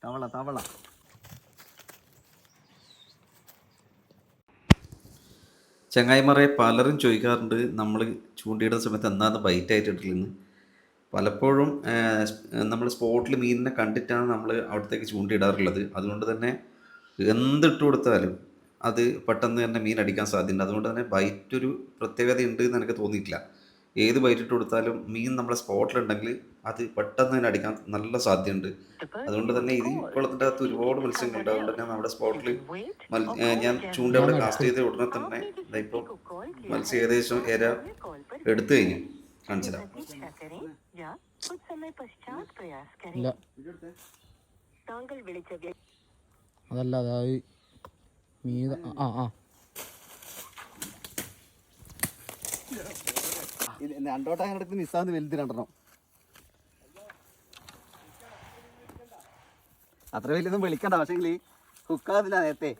തവള തവള. ചങ്ങായിമാരെ പലരും ചോദിക്കാറുണ്ട് നമ്മൾ ചൂണ്ടയിടുന്ന സമയത്ത് എന്നാന്ന് ബൈറ്റ് ആയിട്ടിട്ടില്ലെന്ന്. പലപ്പോഴും നമ്മൾ സ്പോട്ടിൽ മീനിനെ കണ്ടിട്ടാണ് നമ്മൾ അവിടത്തേക്ക് ചൂണ്ടയിടാറുള്ളത്. അതുകൊണ്ട് തന്നെ എന്തിട്ട് കൊടുത്താലും അത് പെട്ടെന്ന് തന്നെ മീൻ അടിക്കാൻ സാധ്യതയുണ്ട്. അതുകൊണ്ട് തന്നെ ബൈറ്റ് ഒരു പ്രത്യേകത ഉണ്ട് എന്ന് എനിക്ക് തോന്നിയിട്ടില്ല. ഏത് ബൈറ്റ് ഇട്ട് കൊടുത്താലും മീൻ നമ്മളെ സ്പോട്ടിലുണ്ടെങ്കിൽ അത് പെട്ടെന്ന് തന്നെ അടിക്കാൻ നല്ല സാധ്യതയുണ്ട്. അതുകൊണ്ട് തന്നെ ഈ കുളത്തിൻ്റെ അകത്ത് ഒരുപാട് മത്സ്യങ്ങളുണ്ട്. അതുകൊണ്ട് തന്നെ നമ്മുടെ സ്പോട്ടിൽ ഞാൻ ചൂണ്ട അവിടെ കാസ്റ്റ് ചെയ്ത ഉടനെ തന്നെ ഇപ്പോൾ മത്സ്യം ഏകദേശം ഇര എടുത്തു കഴിഞ്ഞു. കാണിച്ചു തരാം. അതല്ല അതായത് മീൻ രണ്ടോട്ടടുത്ത് മിസ്സാന്ന് വലുത് രണ്ടെണ്ണം. അത്ര വലിയൊന്നും വിളിക്കണ്ട, പക്ഷെങ്കിൽ ഹുക്കാതില്ല നേരത്തെ.